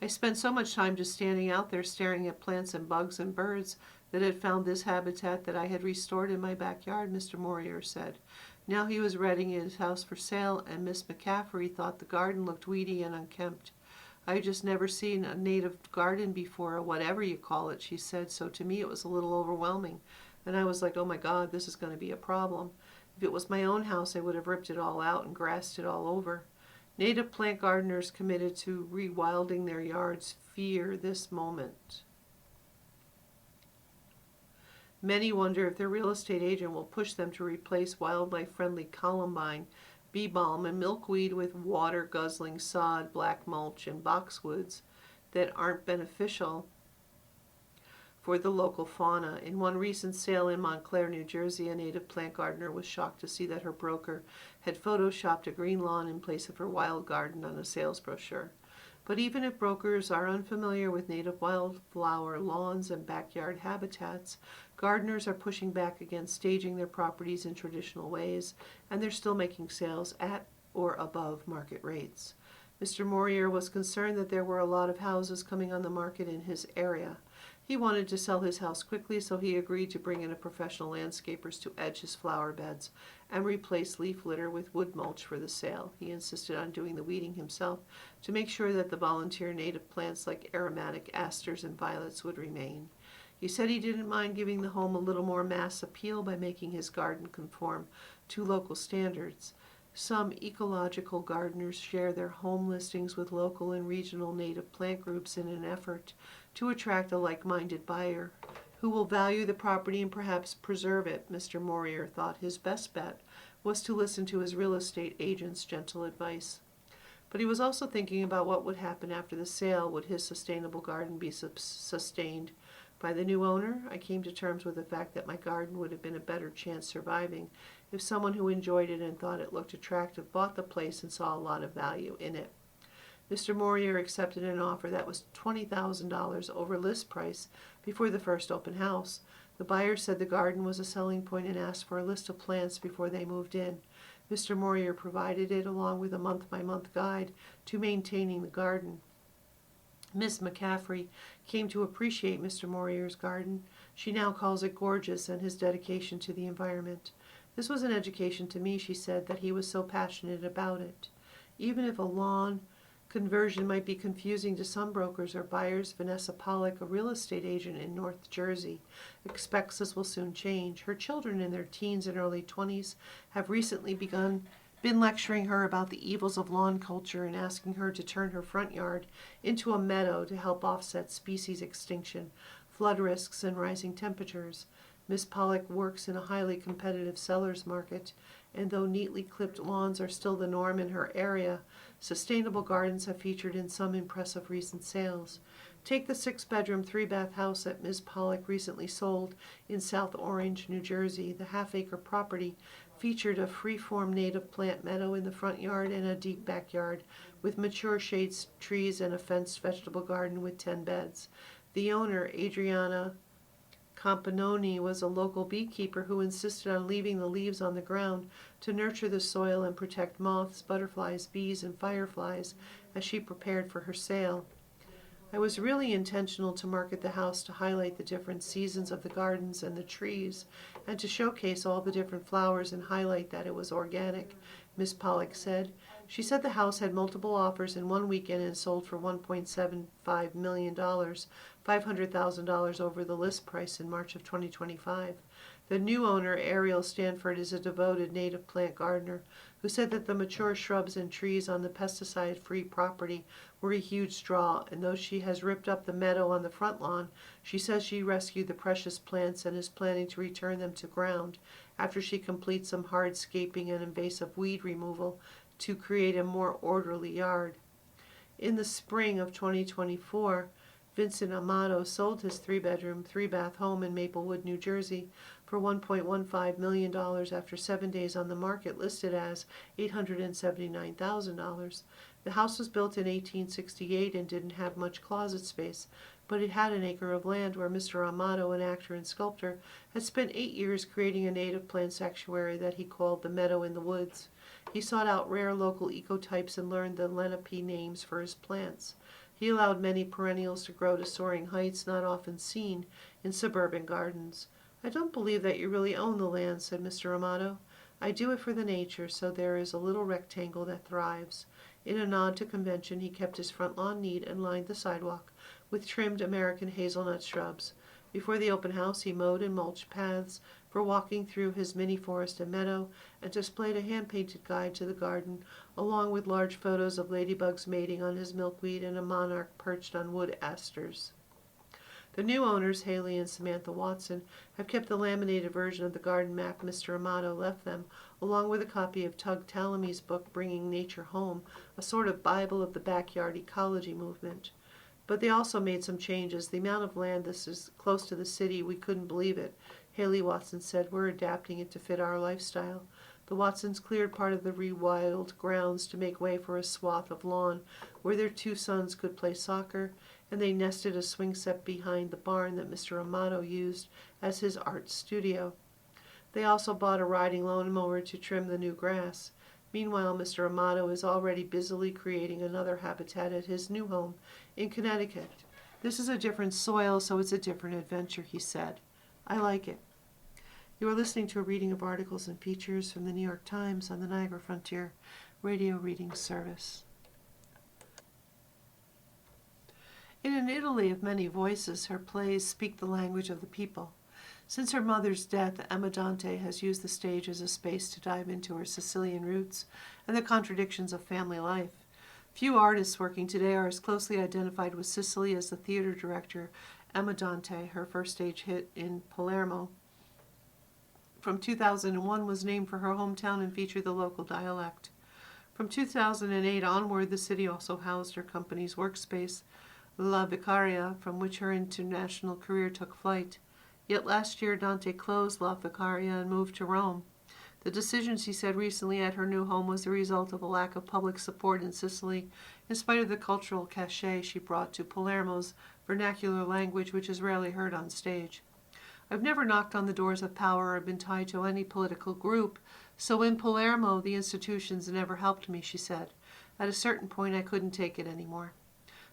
I spent so much time just standing out there staring at plants and bugs and birds that had found this habitat that I had restored in my backyard, Mr. Morier said. Now he was readying his house for sale, and Miss McCaffrey thought the garden looked weedy and unkempt. I had just never seen a native garden before, or whatever you call it, she said, so to me it was a little overwhelming. And I was like, oh my God, this is going to be a problem. If it was my own house, I would have ripped it all out and grassed it all over. Native plant gardeners committed to rewilding their yards fear this moment. Many wonder if their real estate agent will push them to replace wildlife-friendly columbine, bee balm, and milkweed with water-guzzling sod, black mulch, and boxwoods that aren't beneficial for the local fauna. In one recent sale in Montclair, New Jersey, a native plant gardener was shocked to see that her broker had photoshopped a green lawn in place of her wild garden on a sales brochure. But even if brokers are unfamiliar with native wildflower lawns and backyard habitats, gardeners are pushing back against staging their properties in traditional ways, and they're still making sales at or above market rates. Mr. Morier was concerned that there were a lot of houses coming on the market in his area. He wanted to sell his house quickly, so he agreed to bring in a professional landscapers to edge his flower beds and replace leaf litter with wood mulch for the sale. He insisted on doing the weeding himself to make sure that the volunteer native plants like aromatic asters and violets would remain. He said he didn't mind giving the home a little more mass appeal by making his garden conform to local standards. Some ecological gardeners share their home listings with local and regional native plant groups in an effort to attract a like-minded buyer who will value the property and perhaps preserve it. Mr. Morier thought his best bet was to listen to his real estate agent's gentle advice. But he was also thinking about what would happen after the sale. Would his sustainable garden be sustained by the new owner? I came to terms with the fact that my garden would have been a better chance surviving if someone who enjoyed it and thought it looked attractive bought the place and saw a lot of value in it. Mr. Morier accepted an offer that was $20,000 over list price before the first open house. The buyer said the garden was a selling point and asked for a list of plants before they moved in. Mr. Morier provided it along with a month-by-month guide to maintaining the garden. Miss McCaffrey came to appreciate Mr. Morier's garden. She now calls it gorgeous and his dedication to the environment. This was an education to me, she said, that he was so passionate about it. Even if a lawn conversion might be confusing to some brokers or buyers, Vanessa Pollock, a real estate agent in North Jersey, expects this will soon change. Her children in their teens and early 20s have recently been lecturing her about the evils of lawn culture and asking her to turn her front yard into a meadow to help offset species extinction, flood risks, and rising temperatures. Miss Pollock works in a highly competitive seller's market, and though neatly clipped lawns are still the norm in her area, sustainable gardens have featured in some impressive recent sales. Take the 6-bedroom, 3-bath house that Ms. Pollock recently sold in South Orange, New Jersey. The half-acre property featured a free-form native plant meadow in the front yard and a deep backyard with mature shade trees and a fenced vegetable garden with 10 beds. The owner, Adriana Campanoni, was a local beekeeper who insisted on leaving the leaves on the ground to nurture the soil and protect moths, butterflies, bees, and fireflies as she prepared for her sale. I was really intentional to market the house to highlight the different seasons of the gardens and the trees, and to showcase all the different flowers and highlight that it was organic, Miss Pollock said. She said the house had multiple offers in one weekend and sold for $1.75 million, $500,000 over the list price in March of 2025. The new owner, Ariel Stanford, is a devoted native plant gardener who said that the mature shrubs and trees on the pesticide-free property were a huge draw, and though she has ripped up the meadow on the front lawn, she says she rescued the precious plants and is planning to return them to ground after she completes some hardscaping and invasive weed removal to create a more orderly yard. In the spring of 2024, Vincent Amato sold his 3-bedroom, 3-bath home in Maplewood, New Jersey for $1.15 million after 7 days on the market, listed as $879,000. The house was built in 1868 and didn't have much closet space, but it had an acre of land where Mr. Amato, an actor and sculptor, had spent 8 years creating a native plant sanctuary that he called the Meadow in the Woods. He sought out rare local ecotypes and learned the Lenape names for his plants. He allowed many perennials to grow to soaring heights not often seen in suburban gardens. "I don't believe that you really own the land," said Mr. Amato. "I do it for the nature, so there is a little rectangle that thrives." In a nod to convention, he kept his front lawn neat and lined the sidewalk with trimmed American hazelnut shrubs. Before the open house, he mowed and mulched paths for walking through his mini forest and meadow, and displayed a hand-painted guide to the garden, along with large photos of ladybugs mating on his milkweed and a monarch perched on wood asters. The new owners, Haley and Samantha Watson, have kept the laminated version of the garden map Mr. Amato left them, along with a copy of Tug Tallamy's book, Bringing Nature Home, a sort of Bible of the backyard ecology movement. But they also made some changes. The amount of land this is close to the city, we couldn't believe it. Haley Watson said, "We're adapting it to fit our lifestyle." The Watsons cleared part of the rewild grounds to make way for a swath of lawn where their 2 sons could play soccer, and they nested a swing set behind the barn that Mr. Amato used as his art studio. They also bought a riding lawnmower to trim the new grass. Meanwhile, Mr. Amato is already busily creating another habitat at his new home in Connecticut. "This is a different soil, so it's a different adventure," he said. "I like it." You are listening to a reading of articles and features from the New York Times on the Niagara Frontier Radio Reading Service. In an Italy of many voices, her plays speak the language of the people. Since her mother's death, Emma Dante has used the stage as a space to dive into her Sicilian roots and the contradictions of family life. Few artists working today are as closely identified with Sicily as the theater director Emma Dante. Her first stage hit in Palermo from 2001 was named for her hometown and featured the local dialect. From 2008 onward, the city also housed her company's workspace, La Vicaria, from which her international career took flight. Yet last year, Dante closed La Vicaria and moved to Rome. The decision, she said recently, at her new home was the result of a lack of public support in Sicily, in spite of the cultural cachet she brought to Palermo's vernacular language, which is rarely heard on stage. "I've never knocked on the doors of power or been tied to any political group, so in Palermo the institutions never helped me," she said. "At a certain point I couldn't take it anymore."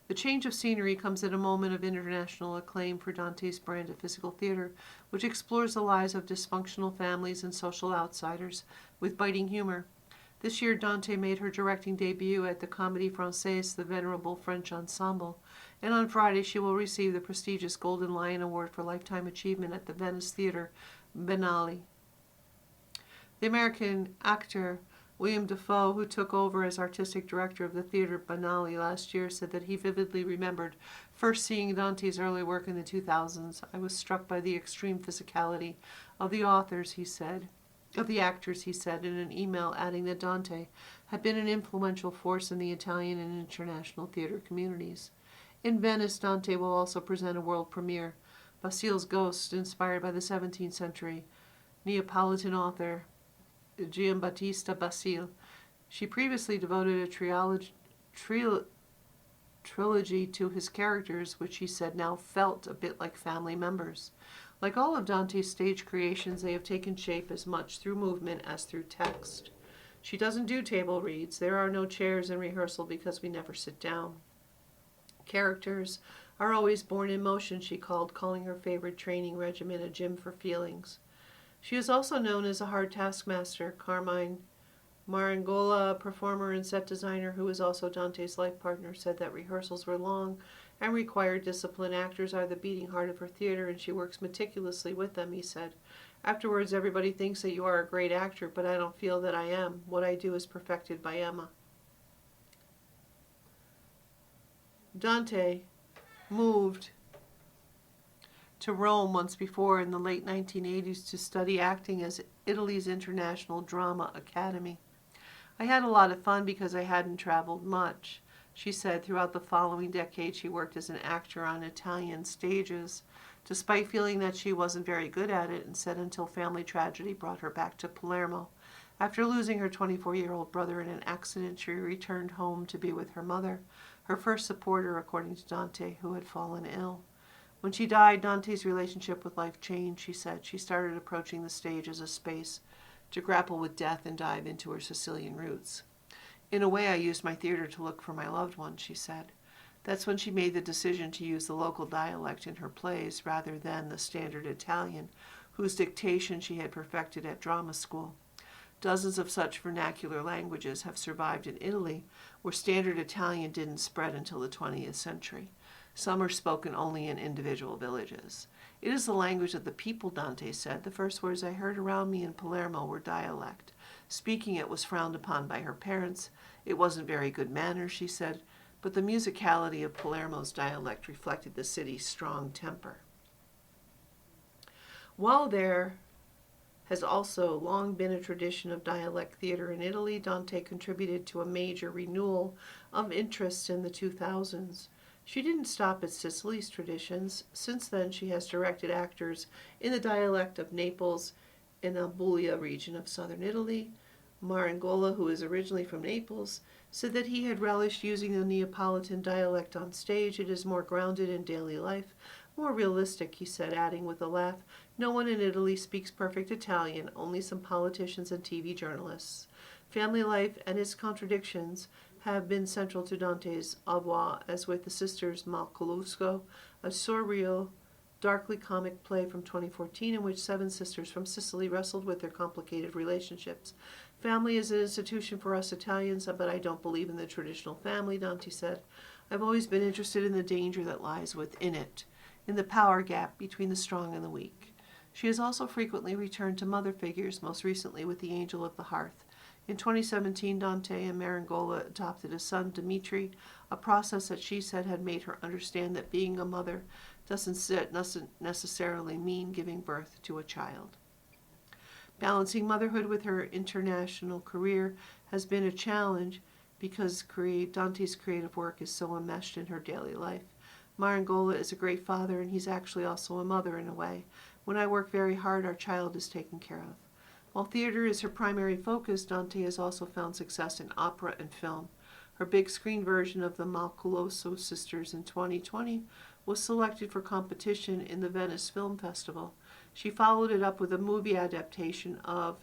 The change of scenery comes at a moment of international acclaim for Dante's brand of physical theater, which explores the lives of dysfunctional families and social outsiders with biting humor. This year, Dante made her directing debut at the Comédie Française, the venerable French ensemble, and on Friday she will receive the prestigious Golden Lion Award for Lifetime Achievement at the Venice Theatre Biennale. The American actor William Dafoe, who took over as artistic director of the Theatre Biennale last year, said that he vividly remembered first seeing Dante's early work in the 2000s. "I was struck by the extreme physicality of the actors," he said, in an email, adding that Dante had been an influential force in the Italian and international theater communities. In Venice, Dante will also present a world premiere, Basile's Ghost, inspired by the 17th century Neapolitan author Giambattista Basile. She previously devoted a trilogy to his characters, which she said now felt a bit like family members. Like all of Dante's stage creations, they have taken shape as much through movement as through text. She doesn't do table reads. There are no chairs in rehearsal because we never sit down. Characters are always born in motion, she calling her favorite training regimen a gym for feelings. She is also known as a hard taskmaster. Carmine Marangola, a performer and set designer who is also Dante's life partner, said that rehearsals were long and required discipline. Actors are the beating heart of her theater, and she works meticulously with them, he said. Afterwards, everybody thinks that you are a great actor, but I don't feel that I am. What I do is perfected by Emma. Dante moved to Rome once before in the late 1980s to study acting at Italy's International Drama Academy. I had a lot of fun because I hadn't traveled much. She said throughout the following decade she worked as an actor on Italian stages, despite feeling that she wasn't very good at it, and said until family tragedy brought her back to Palermo. After losing her 24-year-old brother in an accident, she returned home to be with her mother, her first supporter, according to Dante, who had fallen ill. When she died, Dante's relationship with life changed, she said. She started approaching the stage as a space to grapple with death and dive into her Sicilian roots. In a way, I used my theater to look for my loved ones, she said. That's when she made the decision to use the local dialect in her plays rather than the standard Italian, whose dictation she had perfected at drama school. Dozens of such vernacular languages have survived in Italy, where standard Italian didn't spread until the 20th century. Some are spoken only in individual villages. It is the language of the people, Dante said. The first words I heard around me in Palermo were dialect. Speaking it was frowned upon by her parents. It wasn't very good manners, she said, but the musicality of Palermo's dialect reflected the city's strong temper. While there has also long been a tradition of dialect theater in Italy, Dante contributed to a major renewal of interest in the 2000s. She didn't stop at Sicily's traditions. Since then, she has directed actors in the dialect of Naples in the Apulia region of southern Italy. Marangola, who is originally from Naples, said that he had relished using the Neapolitan dialect on stage. It is more grounded in daily life, more realistic, he said, adding with a laugh, no one in Italy speaks perfect Italian, only some politicians and TV journalists. Family life and its contradictions have been central to Dante's oeuvre, as with the sisters Malcolusco, a surreal, darkly comic play from 2014 in which 7 sisters from Sicily wrestled with their complicated relationships. Family is an institution for us Italians, but I don't believe in the traditional family, Dante said. I've always been interested in the danger that lies within it, in the power gap between the strong and the weak. She has also frequently returned to mother figures, most recently with The Angel of the Hearth. In 2017, Dante and Marangola adopted a son, Dimitri, a process that she said had made her understand that being a mother doesn't necessarily mean giving birth to a child. Balancing motherhood with her international career has been a challenge because Dante's creative work is so enmeshed in her daily life. Marangola is a great father, and he's actually also a mother in a way. When I work very hard, our child is taken care of. While theater is her primary focus, Dante has also found success in opera and film. Her big screen version of the Malculoso Sisters in 2020 was selected for competition in the Venice Film Festival. She followed it up with a movie adaptation of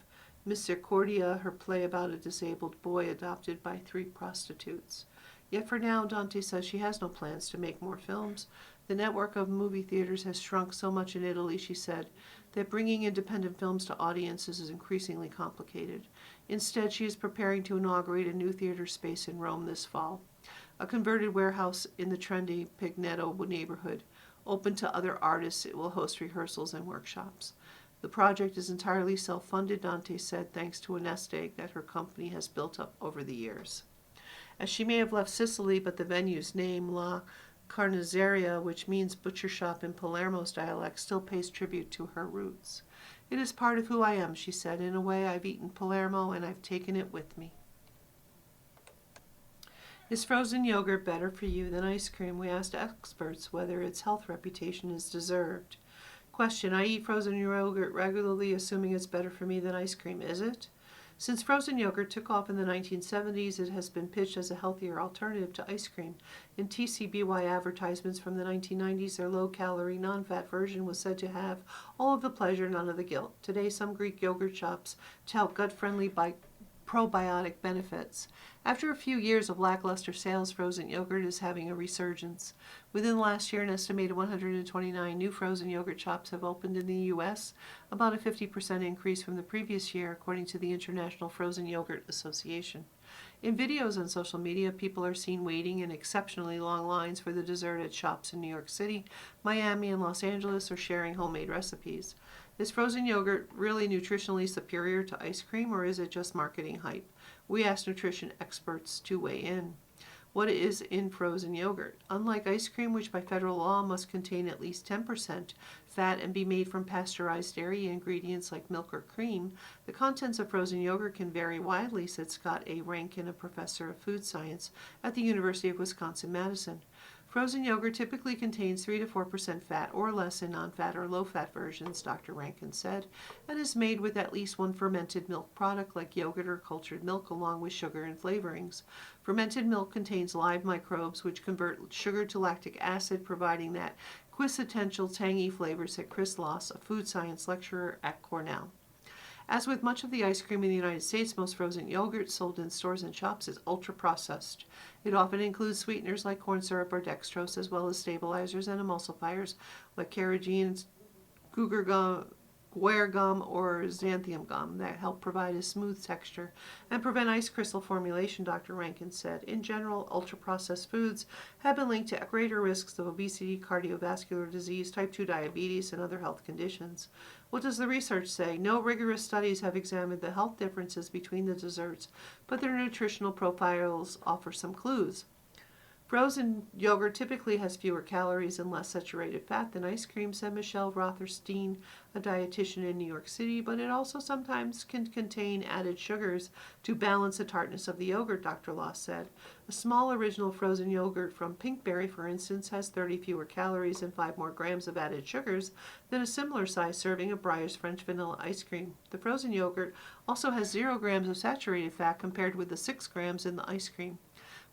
Misericordia, her play about a disabled boy adopted by 3 prostitutes. Yet for now, Dante says she has no plans to make more films. The network of movie theaters has shrunk so much in Italy, she said, that bringing independent films to audiences is increasingly complicated. Instead, she is preparing to inaugurate a new theater space in Rome this fall, a converted warehouse in the trendy Pigneto neighborhood. Open to other artists, it will host rehearsals and workshops. The project is entirely self-funded, Dante said, thanks to a nest egg that her company has built up over the years. As she may have left Sicily, but the venue's name, La Carniceria, which means butcher shop in Palermo's dialect, still pays tribute to her roots. It is part of who I am, she said. In a way, I've eaten Palermo and I've taken it with me. Is frozen yogurt better for you than ice cream? We asked experts whether its health reputation is deserved. Question: I eat frozen yogurt regularly, assuming it's better for me than ice cream. Is it? Since frozen yogurt took off in the 1970s, it has been pitched as a healthier alternative to ice cream. In TCBY advertisements from the 1990s, their low-calorie, non-fat version was said to have all of the pleasure, none of the guilt. Today, some Greek yogurt shops tout gut-friendly probiotic benefits. After a few years of lackluster sales, frozen yogurt is having a resurgence. Within the last year, an estimated 129 new frozen yogurt shops have opened in the U.S., about a 50% increase from the previous year, according to the International Frozen Yogurt Association. In videos on social media, people are seen waiting in exceptionally long lines for the dessert at shops in New York City, Miami, and Los Angeles, or sharing homemade recipes. Is frozen yogurt really nutritionally superior to ice cream, or is it just marketing hype? We asked nutrition experts to weigh in. What is in frozen yogurt? Unlike ice cream, which by federal law must contain at least 10% fat and be made from pasteurized dairy ingredients like milk or cream, the contents of frozen yogurt can vary widely, said Scott A. Rankin, a professor of food science at the University of Wisconsin-Madison. Frozen yogurt typically contains 3 to 4% fat or less in non-fat or low-fat versions, Dr. Rankin said, and is made with at least one fermented milk product like yogurt or cultured milk along with sugar and flavorings. Fermented milk contains live microbes which convert sugar to lactic acid, providing that quintessential tangy flavor, said Chris Loss, a food science lecturer at Cornell. As with much of the ice cream in the United States, most frozen yogurt sold in stores and shops is ultra-processed. It often includes sweeteners like corn syrup or dextrose, as well as stabilizers and emulsifiers like carrageenan, guar gum, or xanthan gum that help provide a smooth texture and prevent ice crystal formulation, Dr. Rankin said. In general, ultra-processed foods have been linked to greater risks of obesity, cardiovascular disease, type 2 diabetes, and other health conditions. What does the research say? No rigorous studies have examined the health differences between the desserts, but their nutritional profiles offer some clues. Frozen yogurt typically has fewer calories and less saturated fat than ice cream, said Michelle Rotherstein, a dietitian in New York City, but it also sometimes can contain added sugars to balance the tartness of the yogurt, Dr. Loss said. A small original frozen yogurt from Pinkberry, for instance, has 30 fewer calories and 5 more grams of added sugars than a similar size serving of Breyer's French vanilla ice cream. The frozen yogurt also has 0 grams of saturated fat compared with the 6 grams in the ice cream.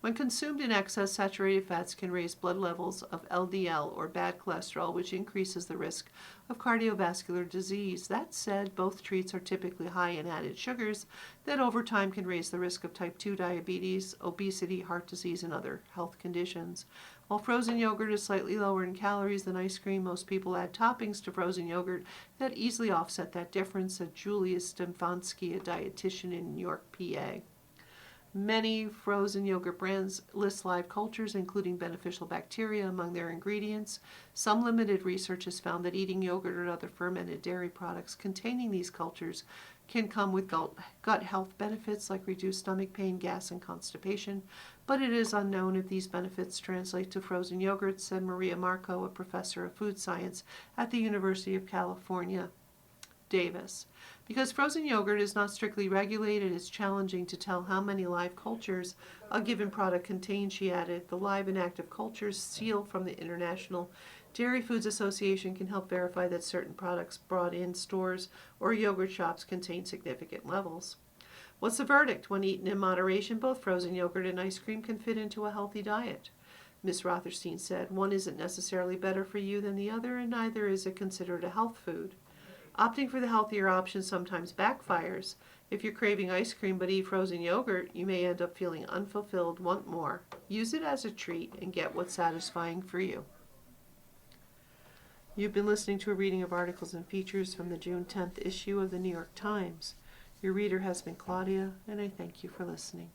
When consumed in excess, saturated fats can raise blood levels of LDL, or bad cholesterol, which increases the risk of cardiovascular disease. That said, both treats are typically high in added sugars that over time can raise the risk of type 2 diabetes, obesity, heart disease, and other health conditions. While frozen yogurt is slightly lower in calories than ice cream, most people add toppings to frozen yogurt that easily offset that difference, said Julia Stefanski, a dietitian in New York, PA. Many frozen yogurt brands list live cultures, including beneficial bacteria, among their ingredients. Some limited research has found that eating yogurt or other fermented dairy products containing these cultures can come with gut health benefits like reduced stomach pain, gas, and constipation, but it is unknown if these benefits translate to frozen yogurt, said Maria Marco, a professor of food science at the University of California, Davis. Because frozen yogurt is not strictly regulated, it's challenging to tell how many live cultures a given product contains, she added. The live and active cultures seal from the International Dairy Foods Association can help verify that certain products brought in stores or yogurt shops contain significant levels. What's the verdict? When eaten in moderation, both frozen yogurt and ice cream can fit into a healthy diet. Ms. Rotherstein said, one isn't necessarily better for you than the other, and neither is it considered a health food. Opting for the healthier option sometimes backfires. If you're craving ice cream but eat frozen yogurt, you may end up feeling unfulfilled, want more. Use it as a treat and get what's satisfying for you. You've been listening to a reading of articles and features from the June 10th issue of the New York Times. Your reader has been Claudia, and I thank you for listening.